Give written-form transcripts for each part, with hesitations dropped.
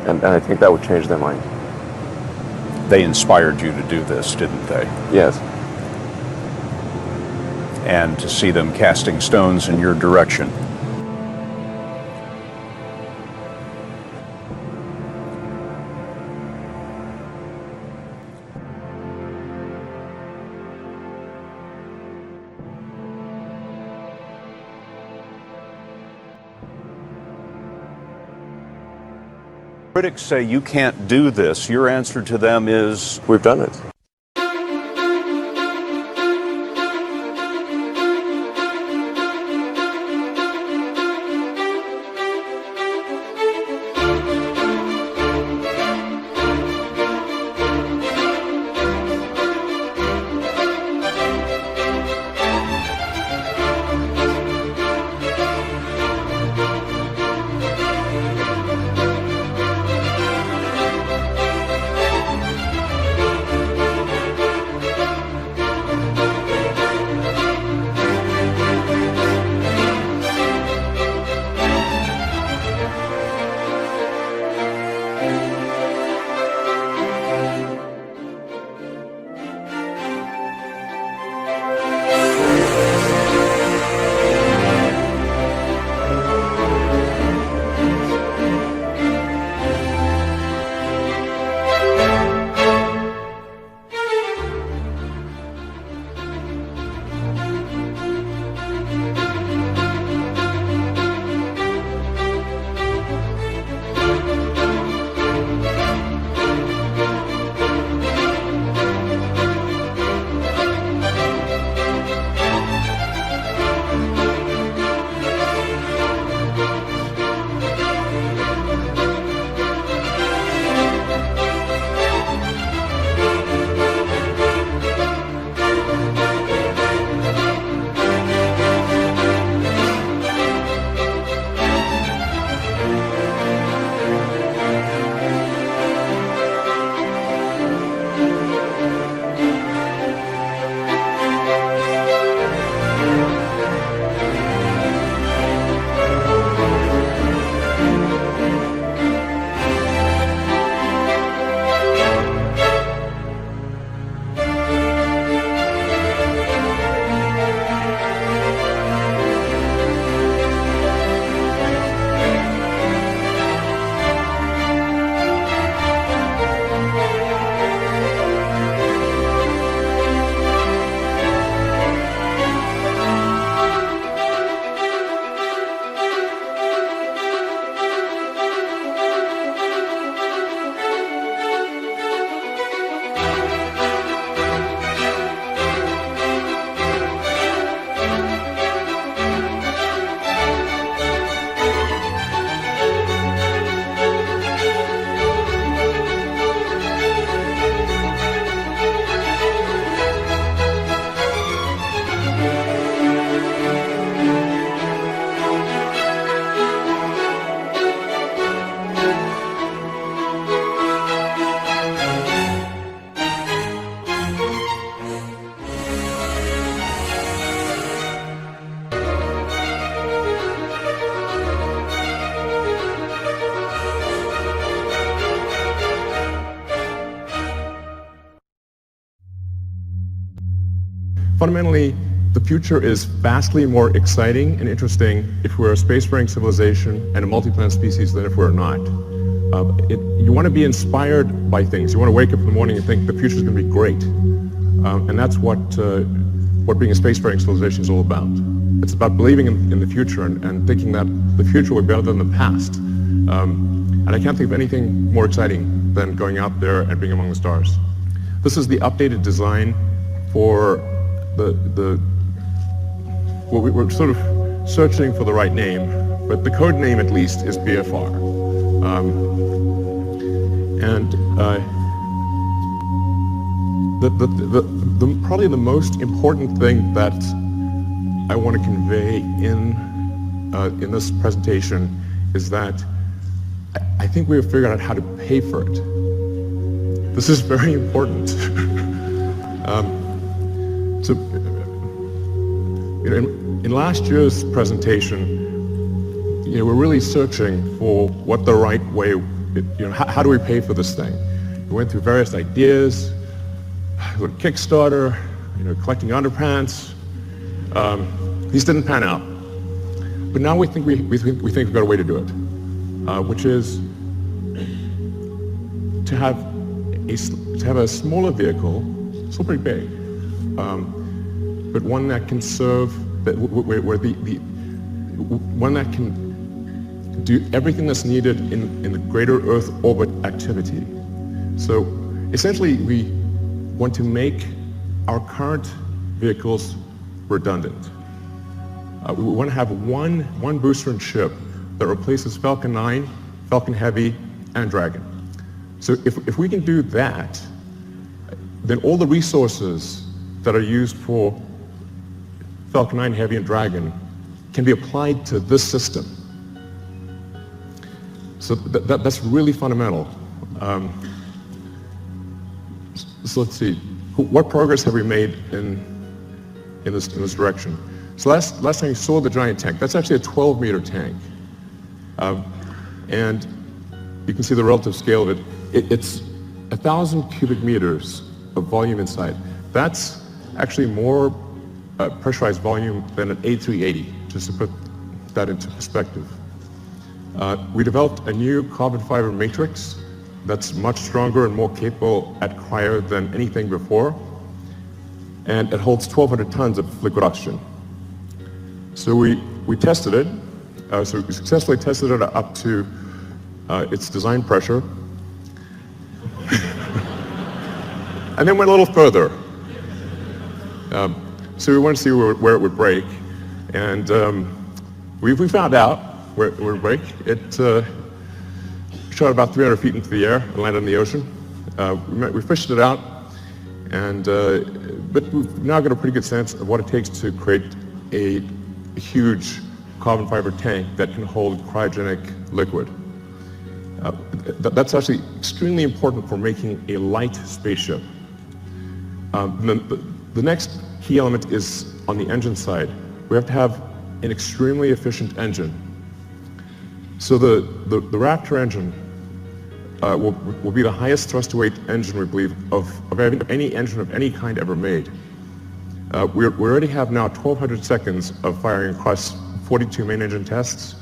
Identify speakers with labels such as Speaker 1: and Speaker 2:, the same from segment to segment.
Speaker 1: And I think that would change their mind.
Speaker 2: They inspired you to do this, didn't they?
Speaker 1: Yes.
Speaker 2: And to see them casting stones in your direction. Critics say you can't do this. Your answer to them is,
Speaker 1: we've done it.
Speaker 3: Fundamentally, the future is vastly more exciting and interesting if we're a spacefaring civilization and a multi-planet species than if we're not. You want to be inspired by things. You want to wake up in the morning and think the future's going to be great. And that's what being a spacefaring civilization is all about. It's about believing in the future and thinking that the future will be better than the past. And I can't think of anything more exciting than going out there and being among the stars. This is the updated design for we're sort of searching for the right name, but the code name at least is BFR. Probably the most important thing that I want to convey in this presentation is that I think we have figured out how to pay for it. This is very important. So, in last year's presentation, we're really searching for what the right way how do we pay for this thing? We went through various ideas, Kickstarter, collecting underpants. These didn't pan out. But now we think we've got a way to do it, which is to have a smaller vehicle, still pretty big, but one that can serve, one that can do everything that's needed in the greater Earth orbit activity. So essentially, we want to make our current vehicles redundant. We want to have one booster and ship that replaces Falcon 9, Falcon Heavy, and Dragon. So if we can do that, then all the resources that are used for Falcon 9, Heavy, and Dragon can be applied to this system. So that's really fundamental. So let's see, what progress have we made in this direction? So last time you saw the giant tank, that's actually a 12-meter tank. And you can see the relative scale of it. It's 1,000 cubic meters of volume inside. That's actually more pressurized volume than an A380, just to put that into perspective. We developed a new carbon fiber matrix that's much stronger and more capable at cryo than anything before. And it holds 1,200 tons of liquid oxygen. So we tested it. So we successfully tested it up to its design pressure. And then went a little further. So we wanted to see where it would break. And we found out where it would break. It shot about 300 feet into the air and landed in the ocean. We fished it out, but we've now got a pretty good sense of what it takes to create a huge carbon fiber tank that can hold cryogenic liquid. That's actually extremely important for making a light spaceship. The next key element is on the engine side. We have to have an extremely efficient engine. So the Raptor engine will be the highest thrust-to-weight engine, we believe, of any engine of any kind ever made. We already have now 1,200 seconds of firing across 42 main engine tests.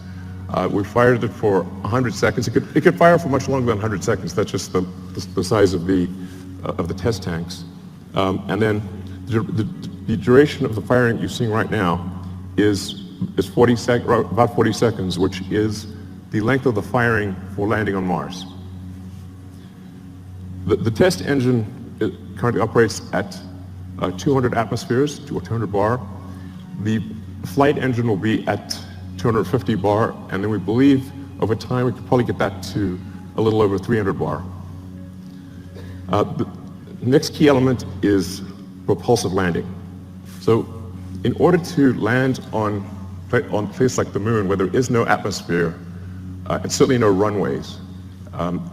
Speaker 3: We fired it for 100 seconds. It could fire for much longer than 100 seconds. That's just the size of the test tanks. And then the duration of the firing you're seeing right now is about 40 seconds, which is the length of the firing for landing on Mars. The test engine currently operates at 200 atmospheres, to 200 bar. The flight engine will be at 250 bar, and then we believe over time we could probably get that to a little over 300 bar. The next key element is propulsive landing. So in order to land on a place like the moon, where there is no atmosphere, and certainly no runways,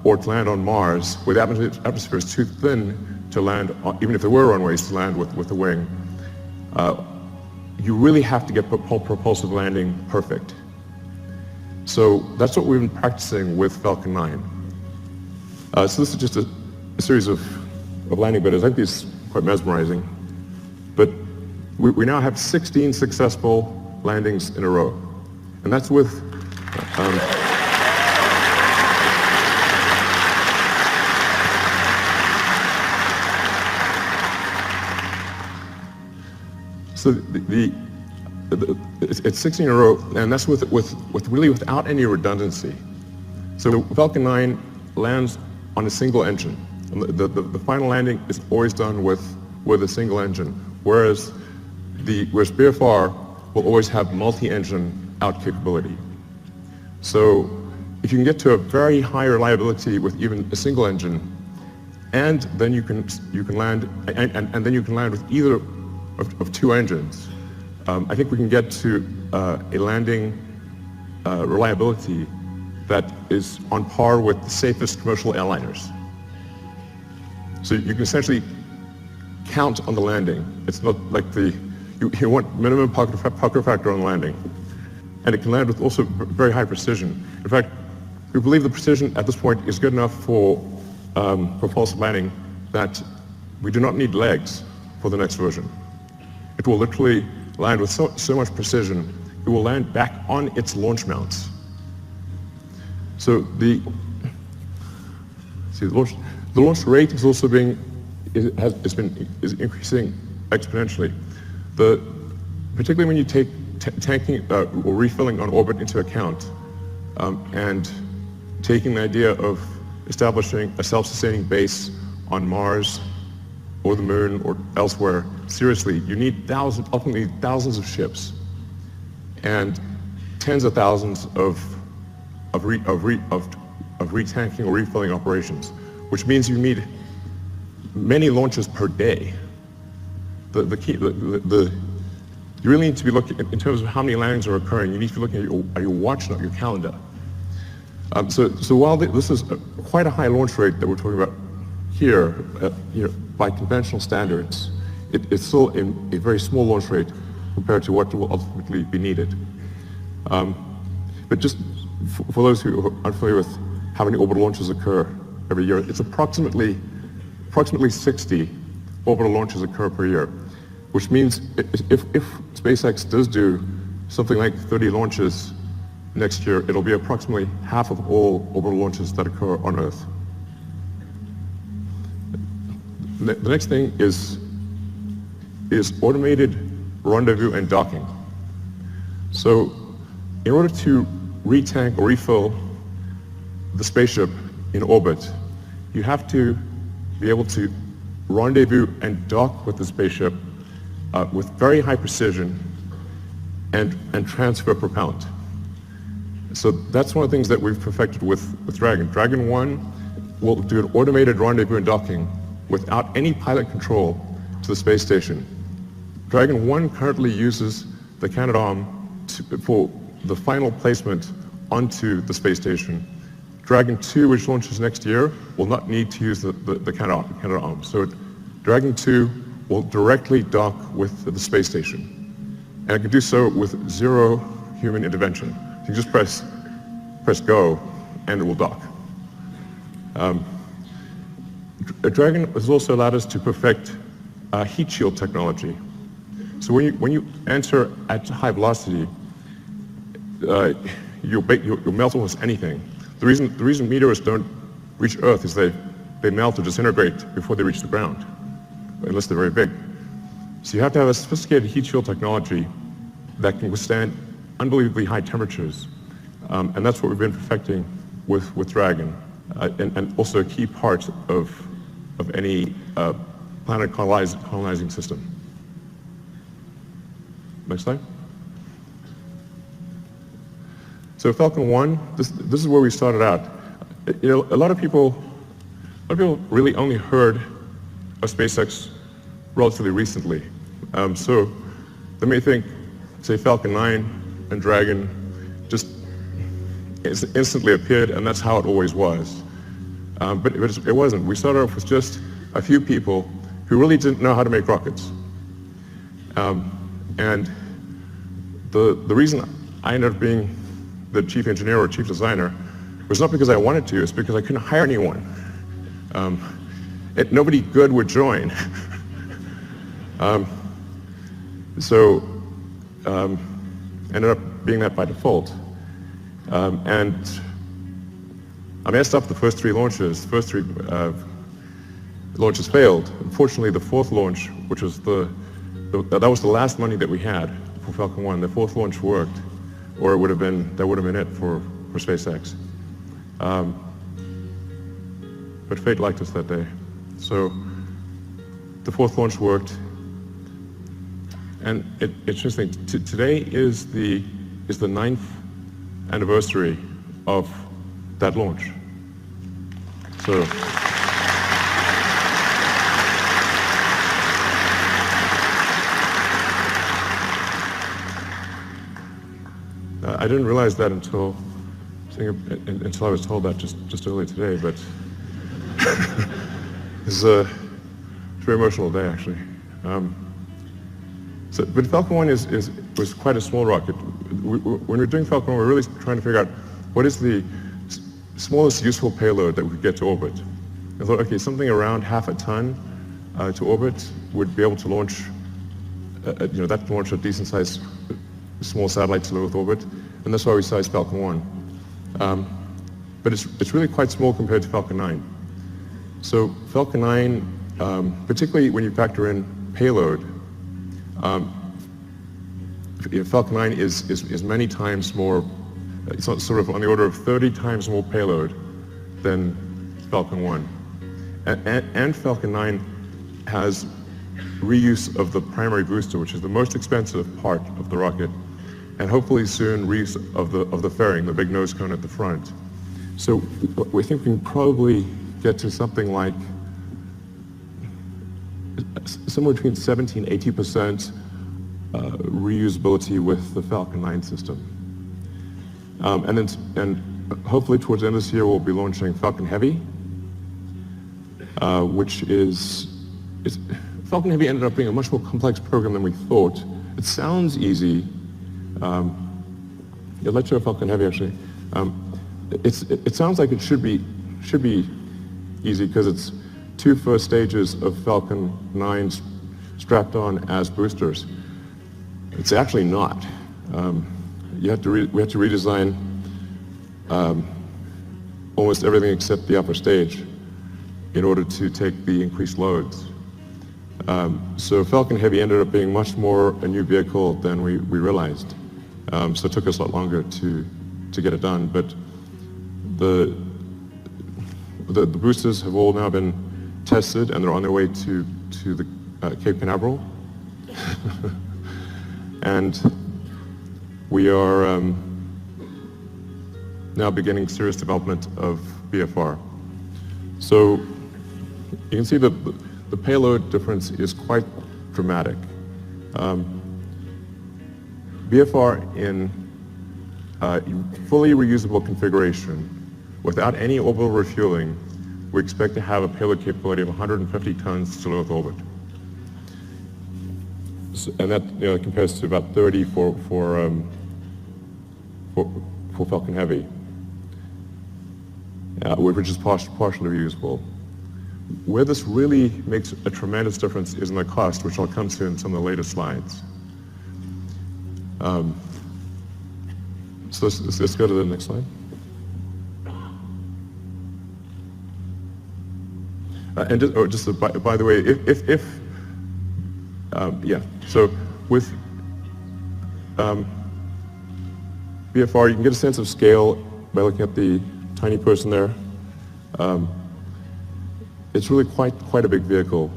Speaker 3: or to land on Mars, where the atmosphere is too thin to land, even if there were runways to land with a wing, you really have to get propulsive landing perfect. So that's what we've been practicing with Falcon 9. So this is just a series of landing videos. I think these are quite mesmerizing. But we now have 16 successful landings in a row. And that's with so it's 16 in a row, and that's with really without any redundancy. So Falcon 9 lands on a single engine. The final landing is always done with a single engine, whereas BFR will always have multi-engine out capability. So if you can get to a very high reliability with even a single engine, and then you can land, and then you can land with either of two engines, I think we can get to a landing reliability that is on par with the safest commercial airliners. So you can essentially count on the landing. It's not like you want minimum pucker factor on landing. And it can land with also very high precision. In fact, we believe the precision at this point is good enough for false landing that we do not need legs for the next version. It will literally land with so much precision, it will land back on its launch mounts. So the launch rate is also is increasing exponentially. Particularly when you take tanking or refilling on orbit into account, and taking the idea of establishing a self-sustaining base on Mars or the Moon or elsewhere, seriously, you need ultimately thousands of ships and tens of thousands of retanking or refilling operations, which means you need many launches per day. You really need to be looking, in terms of how many landings are occurring, you need to be looking at your watch, not your calendar. So while this is quite a high launch rate that we're talking about here, by conventional standards, it's still a very small launch rate compared to what will ultimately be needed. But just for those who are unfamiliar with how many orbital launches occur every year, it's approximately 60 orbital launches occur per year, which means if SpaceX does do something like 30 launches next year, it'll be approximately half of all orbital launches that occur on Earth. The next thing is automated rendezvous and docking. So in order to retank or refill the spaceship in orbit, you have to be able to rendezvous and dock with the spaceship with very high precision and transfer propellant. So that's one of the things that we've perfected with Dragon. Dragon 1 will do an automated rendezvous and docking without any pilot control to the space station. Dragon 1 currently uses the Canadarm for the final placement onto the space station. Dragon 2, which launches next year, will not need to use the Canadarm. So Dragon 2 will directly dock with the space station. And it can do so with zero human intervention. You just press go and it will dock. Dragon has also allowed us to perfect heat shield technology. So when you enter at high velocity, you'll melt almost anything. The reason meteors don't reach Earth is they melt or disintegrate before they reach the ground, unless they're very big. So you have to have a sophisticated heat shield technology that can withstand unbelievably high temperatures, and that's what we've been perfecting with Dragon, and also a key part of any planet colonizing system. Next slide. So Falcon 1, this is where we started out. A lot of people really only heard of SpaceX relatively recently. So they may think, say, Falcon 9 and Dragon just instantly appeared, and that's how it always was. But it wasn't. We started off with just a few people who really didn't know how to make rockets. And the reason I ended up being the chief engineer or chief designer was not because I wanted to, it's because I couldn't hire anyone. Nobody good would join. So ended up being that by default. And I messed up the first three launches. First three launches failed. Unfortunately, the fourth launch, which was that was the last money that we had for Falcon 1. The fourth launch worked, or that would have been it for SpaceX. But fate liked us that day. So the fourth launch worked, and it's interesting. Today is the 9th anniversary of that launch. So I didn't realize that until I was told that just earlier today, but it's a very emotional day, actually. But Falcon 1 was quite a small rocket. When we're doing Falcon 1, we're really trying to figure out what is the smallest useful payload that we could get to orbit. I thought, okay, something around half a ton to orbit would be able to launch, that can launch a decent-sized small satellite to low Earth orbit, and that's why we sized Falcon 1. But it's really quite small compared to Falcon 9. So Falcon 9, particularly when you factor in payload, Falcon 9 is many times more, it's sort of on the order of 30 times more payload than Falcon 1. And Falcon 9 has reuse of the primary booster, which is the most expensive part of the rocket, and hopefully soon reuse of the fairing, the big nose cone at the front. So we think we can probably get to something like somewhere between 70 and 80% reusability with the Falcon 9 system. And hopefully towards the end of this year we'll be launching Falcon Heavy, which is Falcon Heavy ended up being a much more complex program than we thought. It sounds easy. Let's show Falcon Heavy actually. It sounds like it should be easy because it's 2 first stages of Falcon 9s strapped on as boosters. It's actually not. We had to redesign almost everything except the upper stage in order to take the increased loads. So Falcon Heavy ended up being much more a new vehicle than we realized. So it took us a lot longer to get it done. But the boosters have all now been tested and they're on their way to the Cape Canaveral. And we are now beginning serious development of BFR. So you can see that the payload difference is quite dramatic. BFR in fully reusable configuration, without any orbital refueling, we expect to have a payload capability of 150 tons to low Earth orbit. So, and that compares to about 30 for Falcon Heavy, which is partially reusable. Where this really makes a tremendous difference is in the cost, which I'll come to in some of the later slides. So let's go to the next slide. And by the way, so with BFR, you can get a sense of scale by looking at the tiny person there. It's really quite a big vehicle.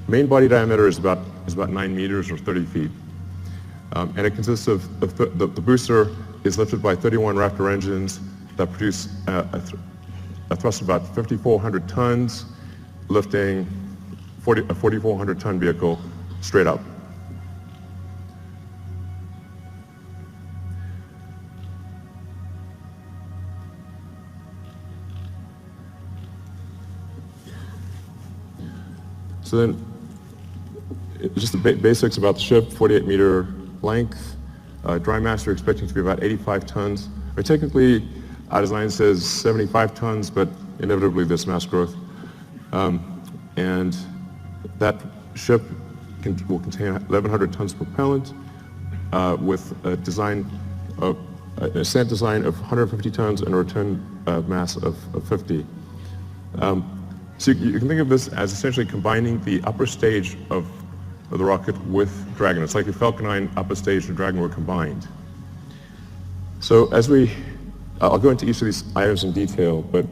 Speaker 3: Main body diameter is about 9 meters or 30 feet. And it consists of, the booster is lifted by 31 Raptor engines that produce a thrust of about 5,400 tons, lifting a 4,400 ton vehicle straight up. So then, just the basics about the ship: 48-meter length, dry mass we're expecting to be about 85 tons. Or technically, our design says 75 tons, but inevitably there's mass growth. And that ship will contain 1,100 tons of propellant with a design of a ascent design of 150 tons and a return mass of 50. So you can think of this as essentially combining the upper stage of the rocket with Dragon. It's like the Falcon 9 upper stage and Dragon were combined. So as I'll go into each of these items in detail, but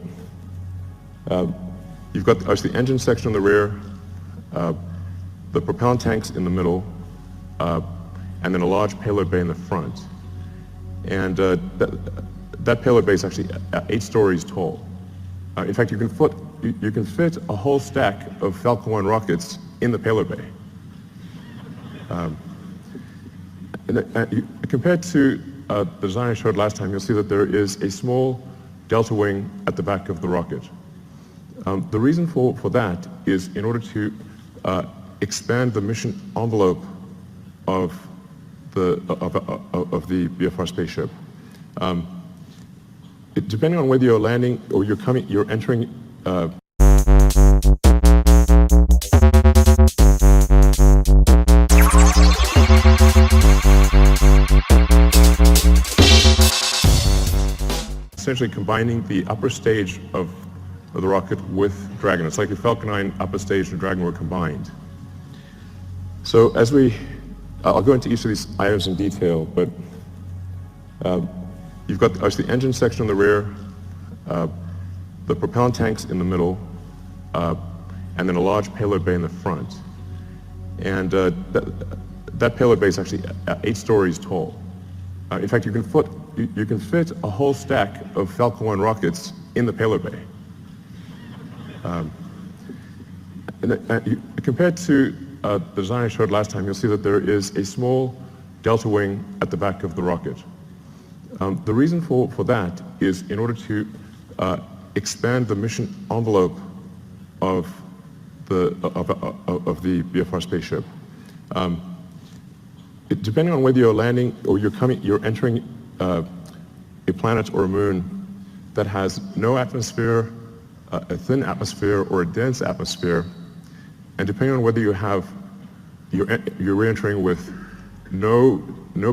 Speaker 3: you've got the engine section on the rear, the propellant tanks in the middle, and then a large payload bay in the front. And that payload bay is actually 8 stories tall. In fact, you can fit a whole stack of Falcon 1 rockets in the payload bay. Compared to the design I showed last time, you'll see that there is a small delta wing at the back of the rocket. The reason for that is in order to expand the mission envelope of the BFR spaceship. Depending on whether you're landing or you're entering essentially combining the upper stage of the rocket with Dragon. It's like if Falcon 9 upper stage and Dragon were combined. So I'll go into each of these items in detail, but you've got the engine section on the rear, the propellant tanks in the middle, and then a large payload bay in the front. And that payload bay is actually 8 stories tall. In fact, you can fit a whole stack of Falcon 1 rockets in the payload bay. Compared to the design I showed last time, you'll see that there is a small delta wing at the back of the rocket. The reason for that is in order to expand the mission envelope of the BFR spaceship. Depending on whether you're landing or you're entering a planet or a moon that has no atmosphere, a thin atmosphere, or a dense atmosphere, and depending on whether you're re-entering with no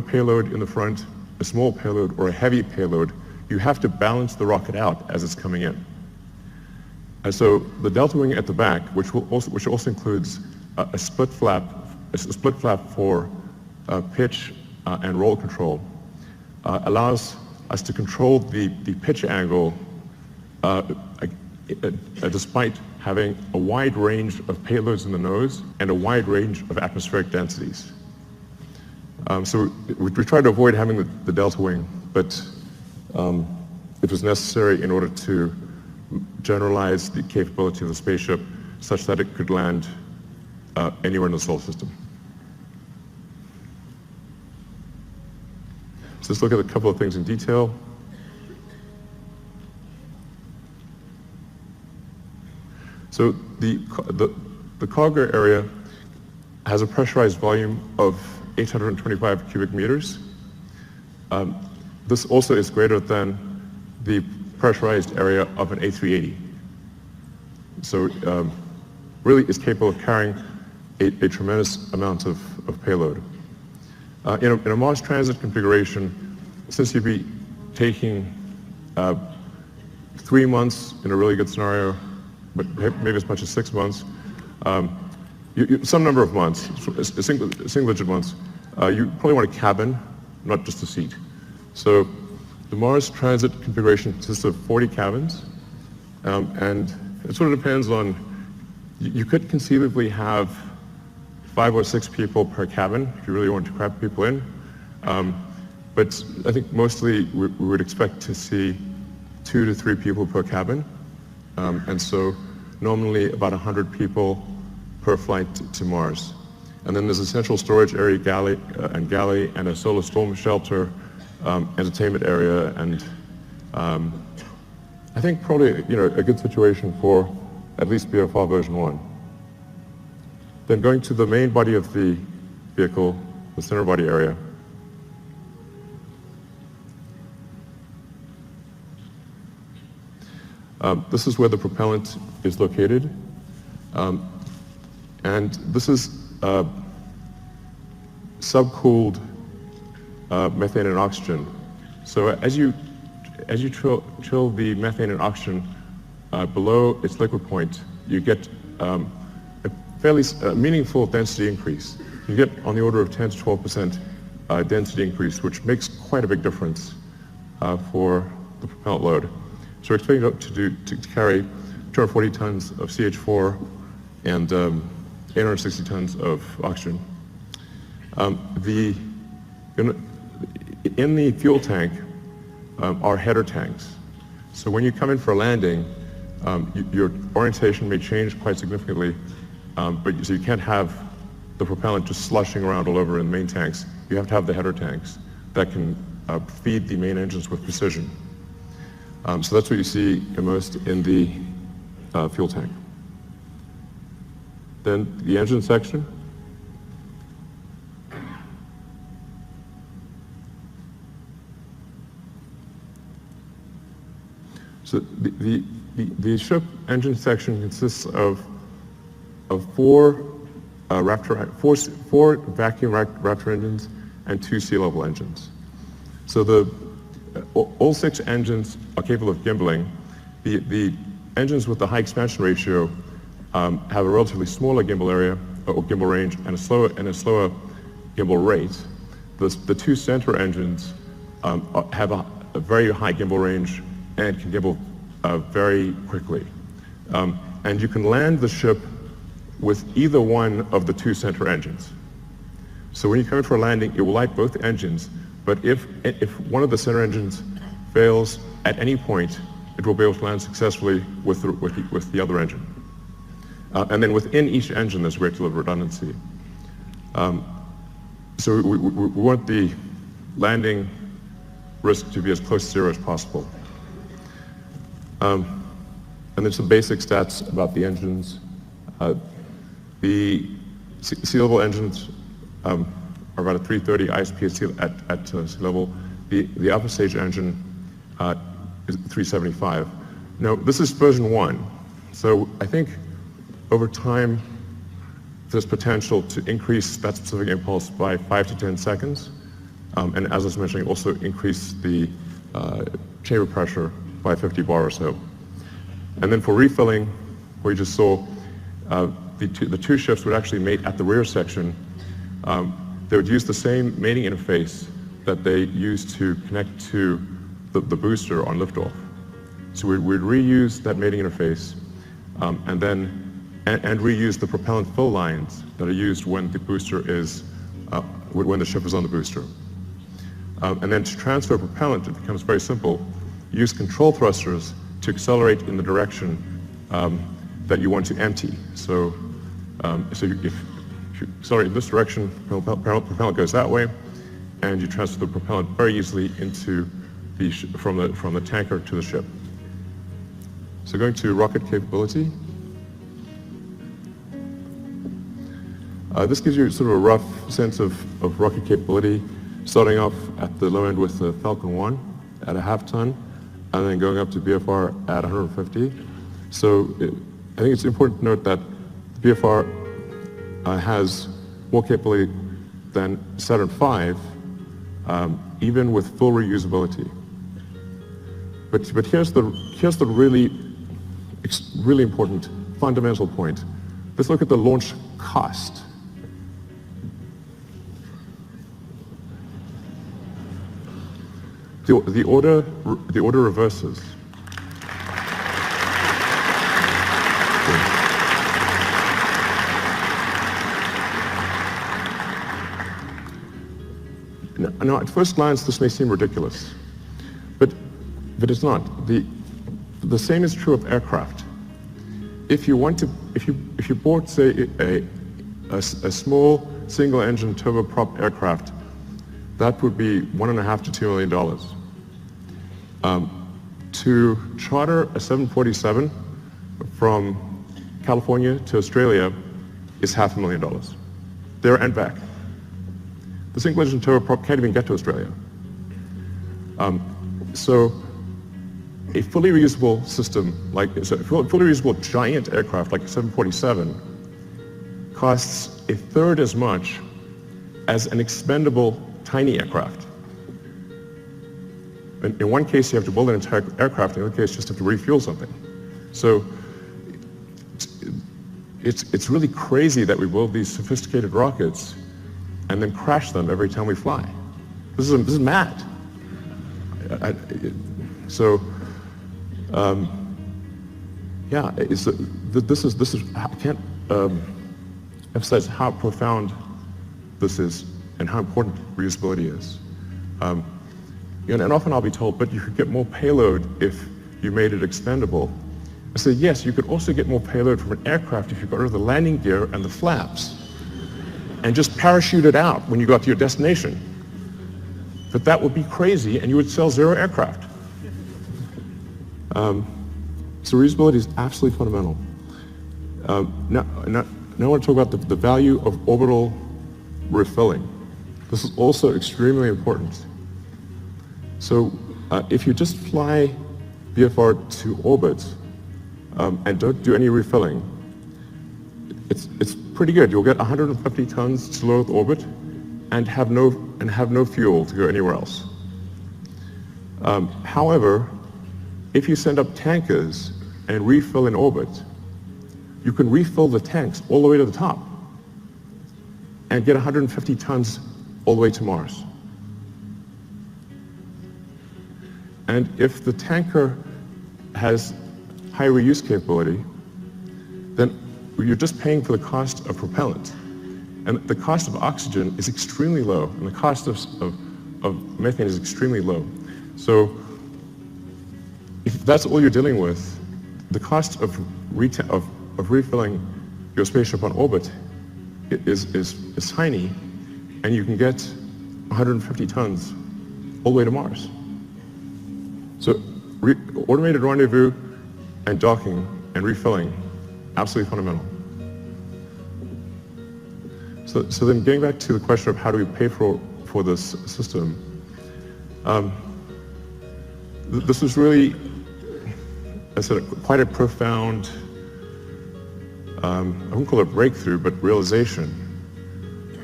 Speaker 3: payload in the front, a small payload, or a heavy payload, you have to balance the rocket out as it's coming in. And so the delta wing at the back, which also includes a split flap for pitch and roll control, allows us to control the pitch angle despite having a wide range of payloads in the nose and a wide range of atmospheric densities. So we tried to avoid having the delta wing, but it was necessary in order to generalize the capability of the spaceship such that it could land anywhere in the solar system. So let's look at a couple of things in detail. So the cargo area has a pressurized volume of 825 cubic meters. This also is greater than the pressurized area of an A380. So really is capable of carrying a tremendous amount of payload. In a Mars transit configuration, since you'd be taking 3 months in a really good scenario, but maybe as much as 6 months, some number of months, single-digit months, you probably want a cabin, not just a seat. So the Mars transit configuration consists of 40 cabins, and it sort of depends on, you could conceivably have 5 or 6 people per cabin if you really want to cram people in. But I think mostly we would expect to see 2 to 3 people per cabin. And so normally about 100 people per flight to Mars. And then there's a central storage area, galley, and a solar storm shelter, entertainment area, and I think probably a good situation for at least BFR version 1. Then going to the main body of the vehicle, the center body area. This is where the propellant is located, and this is subcooled methane and oxygen. So as you chill the methane and oxygen below its liquid point, you get a fairly meaningful density increase. You get on the order of 10 to 12% density increase, which makes quite a big difference for the propellant load. So we're expecting it to carry 240 tons of CH4 and 860 tons of oxygen. In the fuel tank are header tanks. So when you come in for a landing, your orientation may change quite significantly, so you can't have the propellant just slushing around all over in the main tanks. You have to have the header tanks that can feed the main engines with precision. So that's what you see immersed in the fuel tank. Then the engine section. So the ship engine section consists of four vacuum Raptor engines and 2 sea-level engines. So all 6 engines are capable of gimbaling. The engines with the high expansion ratio have a relatively smaller gimbal area or gimbal range and a slower gimbal rate. The 2 center engines have a very high gimbal range and can gimbal very quickly. And you can land the ship with either one of the 2 center engines. So when you come in for a landing, it will light both engines, but if one of the center engines fails at any point, it will be able to land successfully with the other engine. And then within each engine, there's a great deal of redundancy. So we want the landing risk to be as close to zero as possible. And then some basic stats about the engines. The sea-level engines are about a 330 ISP at sea level. The alpha stage engine is 375. Now, this is version 1. So I think over time, there's potential to increase that specific impulse by 5 to 10 seconds. And as I was mentioning, also increase the chamber pressure by 50 bar or so. And then for refilling, where you just saw the 2 ships would actually mate at the rear section. They would use the same mating interface that they used to connect to the booster on liftoff. So we'd reuse that mating interface and reuse the propellant fill lines that are used when the booster is, when the ship is on the booster. And then to transfer propellant, it becomes very simple. Use control thrusters to accelerate in the direction that you want to empty. So, if you accelerate in this direction, propellant goes that way, and you transfer the propellant very easily into from the tanker to the ship. So going to rocket capability. This gives you sort of a rough sense of rocket capability, starting off at the low end with the Falcon 1 at a half-ton, and then going up to BFR at 150. So I think it's important to note that the BFR has more capability than Saturn V, even with full reusability. But here's the really important fundamental point. Let's look at the launch cost. The order reverses. Now, at first glance, this may seem ridiculous, but it's not. The same is true of aircraft. If you bought, say, a small single-engine turboprop aircraft, that would be $1.5 to $2 million. To charter a 747 from California to Australia is $500,000, there and back. The single-engine turboprop can't even get to Australia. So a fully reusable system, a fully reusable giant aircraft like a 747 costs a third as much as an expendable tiny aircraft. In one case, you have to build an entire aircraft. In the other case, you just have to refuel something. So it's really crazy that we build these sophisticated rockets and then crash them every time we fly. This is mad. I can't emphasize how profound this is and how important reusability is. And often I'll be told, but you could get more payload if you made it expendable. I say, yes, you could also get more payload from an aircraft if you got rid of the landing gear and the flaps and just parachute it out when you got to your destination. But that would be crazy, and you would sell 0 aircraft. So reusability is absolutely fundamental. Now I want to talk about the value of orbital refilling. This is also extremely important. So if you just fly BFR to orbit and don't do any refilling, it's pretty good. You'll get 150 tons to low Earth orbit and have no fuel to go anywhere else. However, if you send up tankers and refill in orbit, you can refill the tanks all the way to the top and get 150 tons all the way to Mars. And if the tanker has high reuse capability, then you're just paying for the cost of propellant. And the cost of oxygen is extremely low, and the cost of methane is extremely low. So if that's all you're dealing with, the cost of refilling your spaceship on orbit is tiny, and you can get 150 tons all the way to Mars. So automated rendezvous and docking and refilling, absolutely fundamental. So then getting back to the question of how do we pay for this system, this was really, I said, quite a profound, I wouldn't call it a breakthrough, but realization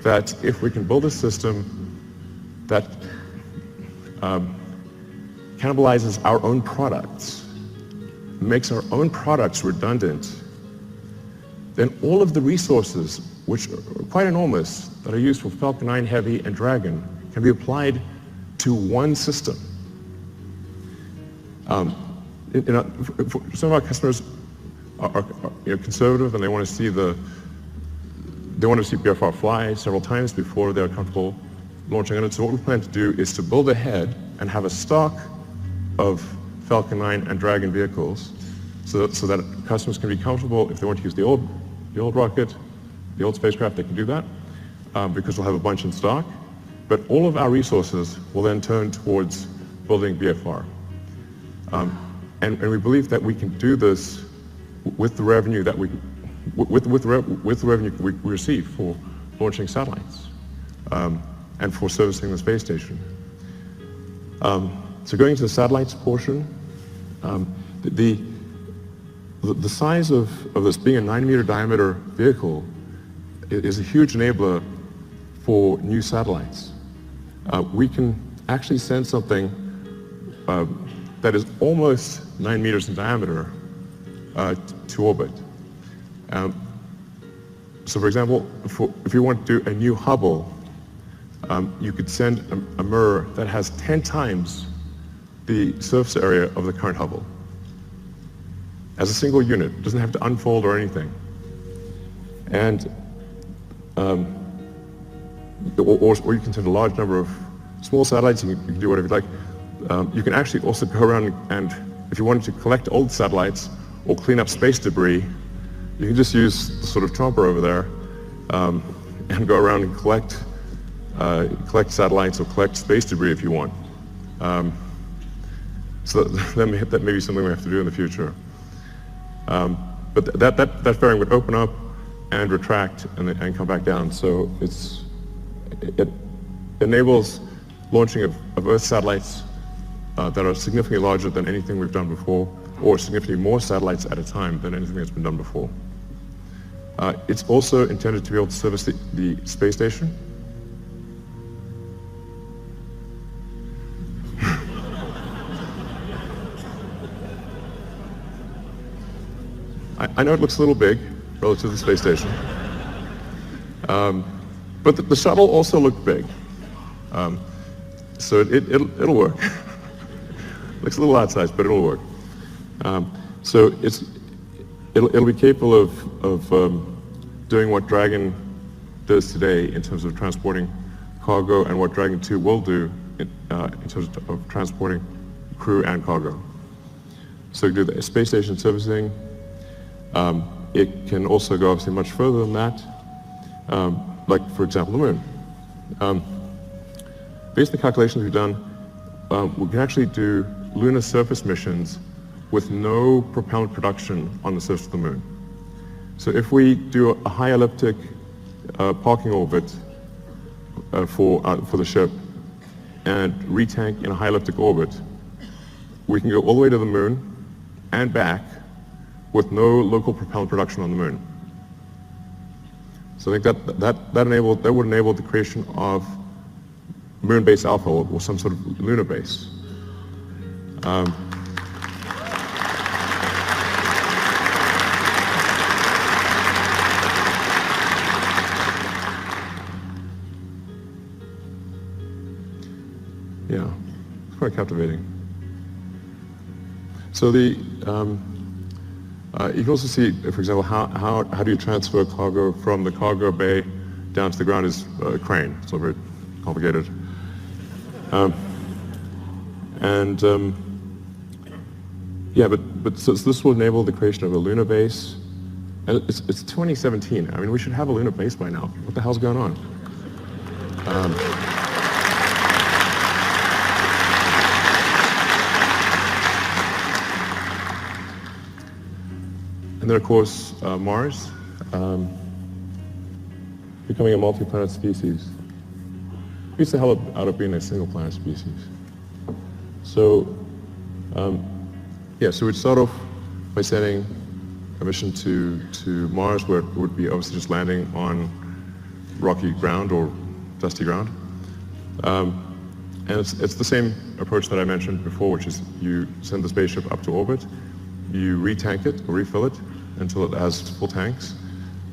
Speaker 3: that if we can build a system that cannibalizes our own products, makes our own products redundant, then all of the resources, which are quite enormous, that are used for Falcon 9 Heavy and Dragon, can be applied to one system. Some of our customers are conservative, and they want to see BFR fly several times before they're comfortable launching it. So what we plan to do is to build ahead and have a stock of Falcon 9 and Dragon vehicles, so that customers can be comfortable. If they want to use the old rocket, the old spacecraft, they can do that, because we'll have a bunch in stock. But all of our resources will then turn towards building BFR. And we believe that we can do this with the revenue that we receive for launching satellites and for servicing the space station. So going to the satellites portion, the size of this being a 9-meter diameter vehicle is a huge enabler for new satellites. We can actually send something that is almost 9 meters in diameter to orbit. So for example, if you want to do a new Hubble, you could send a mirror that has 10 times the surface area of the current Hubble as a single unit. It doesn't have to unfold or anything. And or you can send a large number of small satellites. You can do whatever you like. You can actually also go around and, if you wanted to collect old satellites or clean up space debris, you can just use the sort of chomper over there and go around and collect satellites or collect space debris if you want. So that may be something we have to do in the future. But that fairing would open up and retract and come back down. So it enables launching of Earth satellites that are significantly larger than anything we've done before, or significantly more satellites at a time than anything that's been done before. It's also intended to be able to service the space station. I know it looks a little big relative to the space station, but the shuttle also looked big, so it'll work. Looks a little outsized, but it'll work. So it'll be capable of doing what Dragon does today in terms of transporting cargo, and what Dragon 2 will do in terms of transporting crew and cargo. So it can do the space station servicing. It can also go obviously much further than that, like for example the moon. Based on the calculations we've done, we can actually do lunar surface missions with no propellant production on the surface of the moon. So if we do a high elliptic parking orbit for the ship and retank in a high elliptic orbit, we can go all the way to the moon and back with no local propellant production on the moon. So I think that would enable the creation of moon base alpha or some sort of lunar base. Yeah, it's quite captivating. So you can also see, for example, how do you transfer cargo from the cargo bay down to the ground is a crane. It's not very complicated. Yeah, but so this will enable the creation of a lunar base. And it's 2017. I mean, we should have a lunar base by now. What the hell's going on? And then, of course, Mars, becoming a multi-planet species. Beats the hell out of being a single-planet species. So, yeah, so we'd start off by sending a mission to Mars, where it would be obviously just landing on rocky ground or dusty ground. And it's the same approach that I mentioned before, which is you send the spaceship up to orbit, you retank it or refill it until it has full tanks,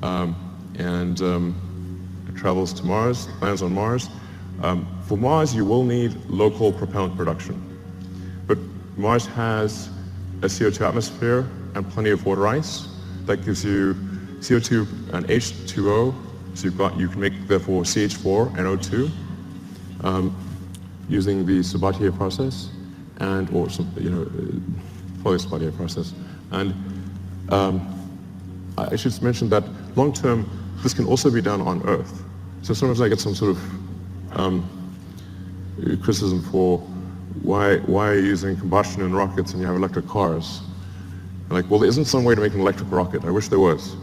Speaker 3: and it travels to Mars, lands on Mars. For Mars, you will need local propellant production, but Mars has a CO2 atmosphere and plenty of water ice that gives you CO2 and H2O, so you can make therefore CH4 and O2 using the Sabatier process or some Sabatier process. And I should mention that long term, this can also be done on Earth. So sometimes I get some sort of criticism for why are you using combustion in rockets and you have electric cars? Like, well, there isn't some way to make an electric rocket. I wish there was.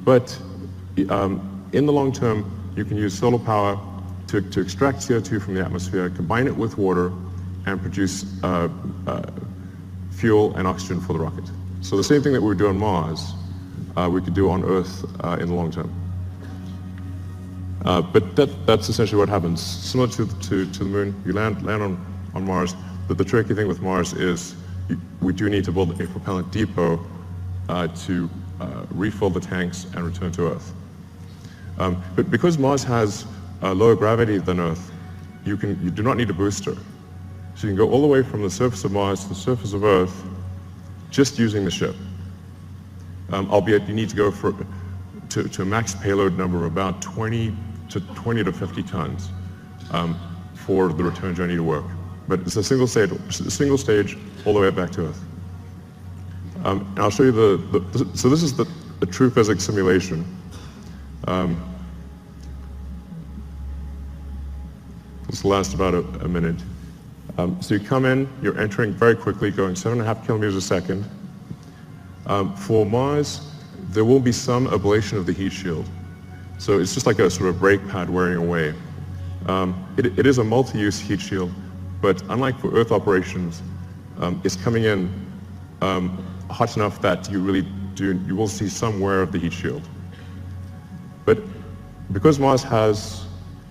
Speaker 3: But in the long term, you can use solar power to extract CO2 from the atmosphere, combine it with water, and produce fuel and oxygen for the rocket. So the same thing that we would do on Mars, we could do on Earth in the long term. But that's essentially what happens. Similar to the moon, you land on Mars, but the tricky thing with Mars is we do need to build a propellant depot to refill the tanks and return to Earth. But because Mars has lower gravity than Earth, you do not need a booster. So you can go all the way from the surface of Mars to the surface of Earth just using the ship. Albeit you need to go to a max payload number of about 20 to 50 tons for the return journey to work. But it's a single stage all the way back to Earth. And I'll show you so this is the true physics simulation. This will last about a minute. So you come in, you're entering very quickly, going 7.5 kilometers a second. For Mars, there will be some ablation of the heat shield. So it's just like a sort of brake pad wearing away. It is a multi-use heat shield, but unlike for Earth operations, it's coming in hot enough that you will see some wear of the heat shield. But because Mars has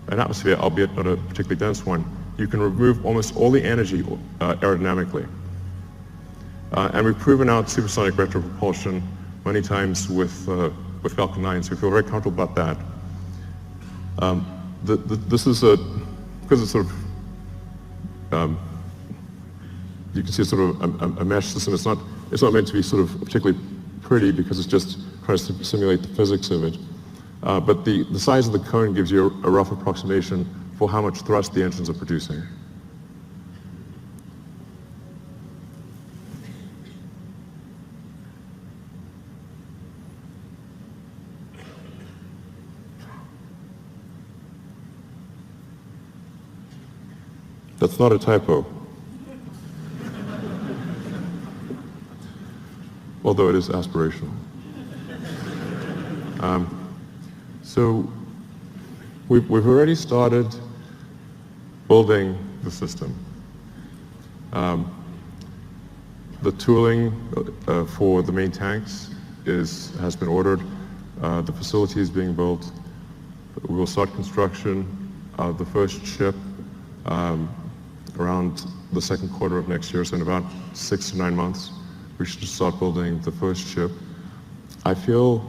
Speaker 3: an atmosphere, albeit not a particularly dense one, you can remove almost all the energy aerodynamically. And we've proven out supersonic retropropulsion many times with Falcon 9, so we feel very comfortable about that. This is because it's sort of, you can see it's sort of a mesh system. It's not meant to be sort of particularly pretty because it's just trying to simulate the physics of it. But the size of the cone gives you a rough approximation for how much thrust the engines are producing. That's not a typo. Although it is aspirational. So we've already started building the system. The tooling for the main tanks has been ordered. The facility is being built. We will start construction of the first ship around the second quarter of next year, so in about 6 to 9 months, we should start building the first ship. I feel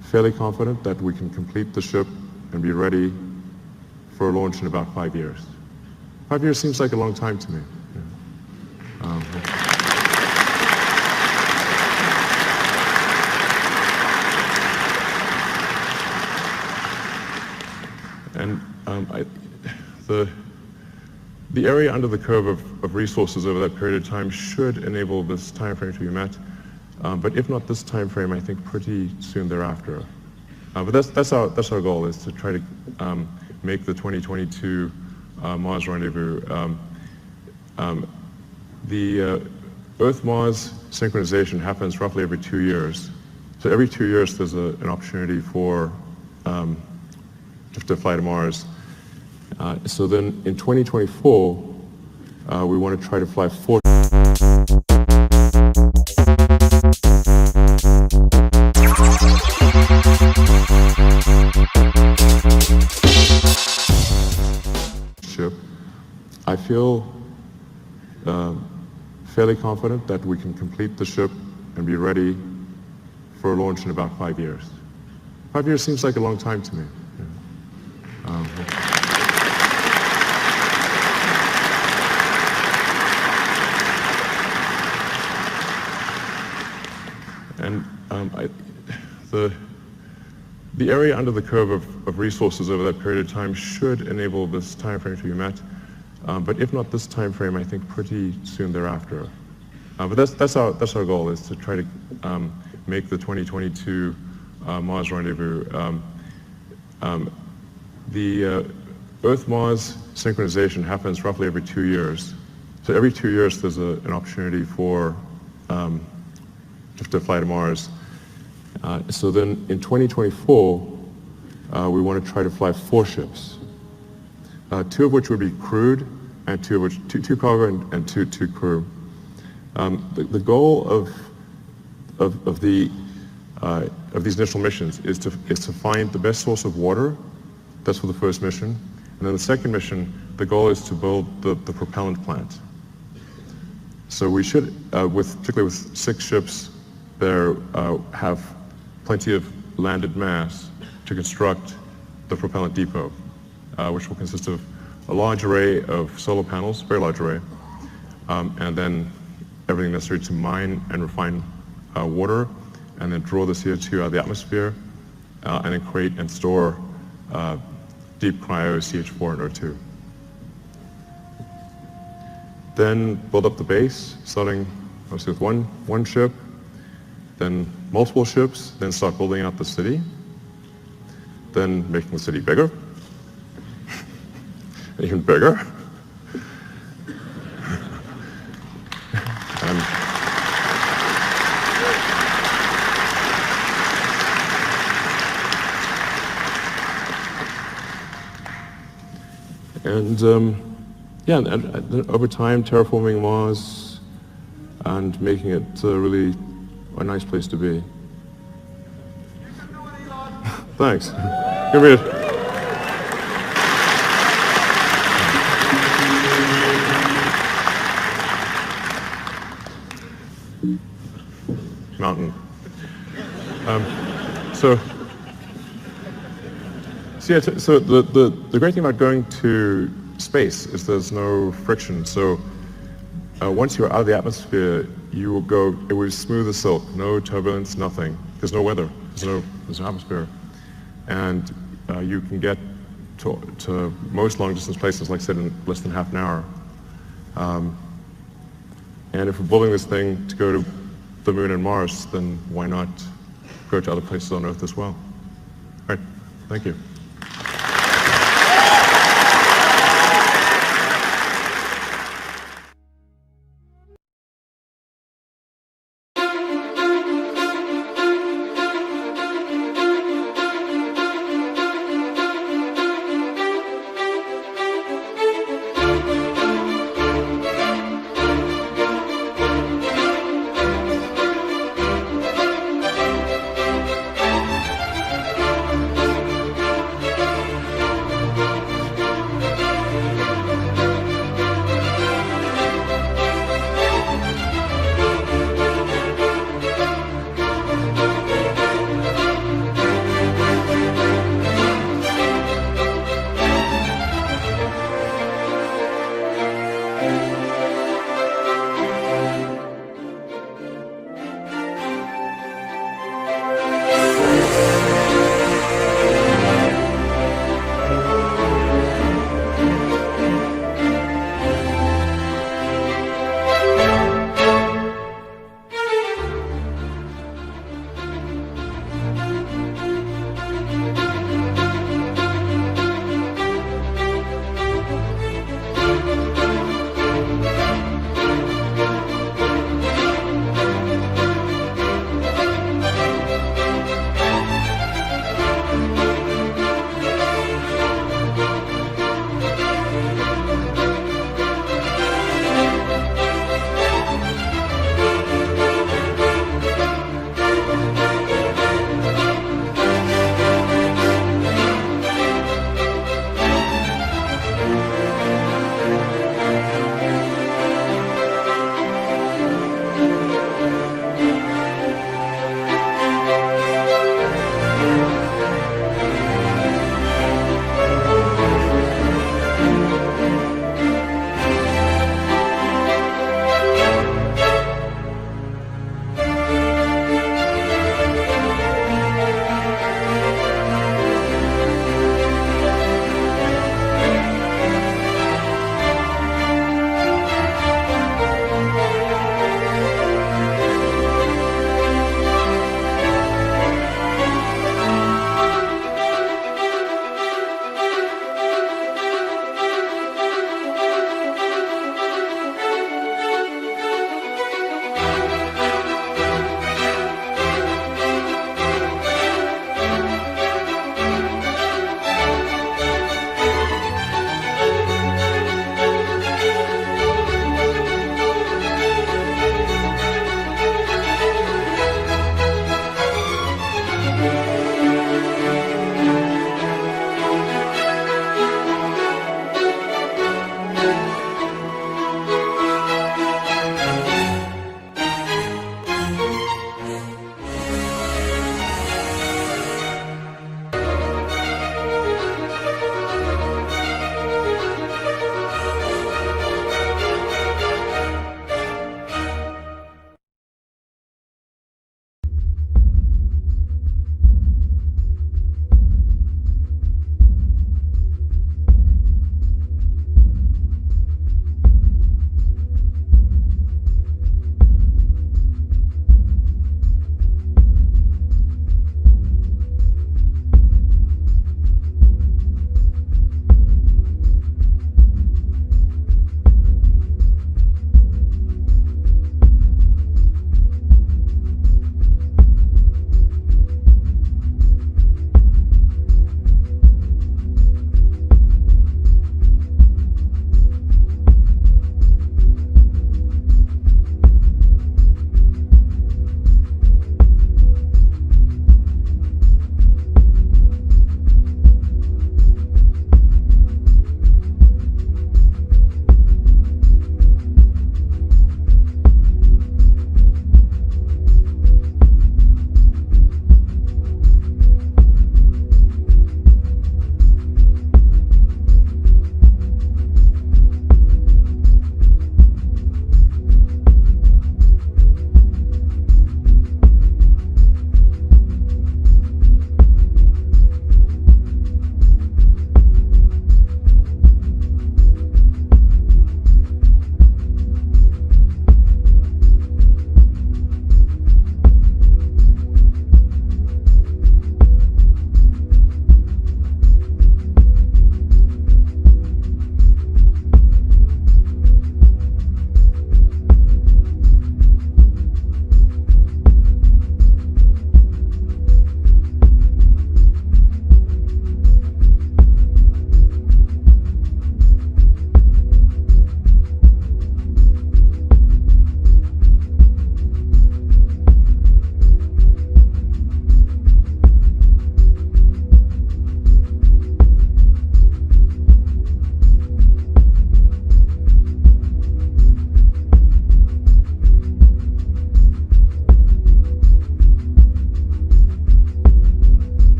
Speaker 3: fairly confident that we can complete the ship and be ready for launch in about 5 years. 5 years seems like a long time to me. The area under the curve of resources over that period of time should enable this time frame to be met. But if not this time frame, I think pretty soon thereafter. But that's our goal, is to try to make the 2022 Mars rendezvous. The Earth-Mars synchronization happens roughly every 2 years. So every 2 years there's an opportunity for to fly to Mars. So then in 2024, we want to try to fly 4 ship. I feel fairly confident that we can complete the ship and be ready for launch in about 5 years. 5 years seems like a long time to me. The area under the curve of resources over that period of time should enable this time frame to be met. But if not this time frame, I think pretty soon thereafter. But that's our goal, is to try to make the 2022 Mars rendezvous. The Earth-Mars synchronization happens roughly every 2 years. So every 2 years there's an opportunity for to fly to Mars. So then in 2024, we want to try to fly 4 ships, 2 of which would be crewed, and 2 of which two cargo and two crew. The goal of these initial missions is to find the best source of water. That's for the first mission, and then the second mission, the goal is to build the propellant plant. So we should, particularly with 6 ships, there have plenty of landed mass to construct the propellant depot, which will consist of a large array of solar panels, very large array, and then everything necessary to mine and refine water, and then draw the CO2 out of the atmosphere, and then create and store deep cryo CH4 and O2. Then build up the base, starting obviously with one ship, then multiple ships, then start building out the city, then making the city bigger, even bigger. And over time, terraforming Mars and making it really a nice place to be. Thanks. Give me a... mountain. So the great thing about going to space is there's no friction. So once you're out of the atmosphere, you will go, it will be smooth as silk, no turbulence, nothing. There's no weather, there's no atmosphere. And you can get to most long distance places, like I said, in less than half an hour. And if we're building this thing to go to the moon and Mars, then why not go to other places on Earth as well? All right, thank you.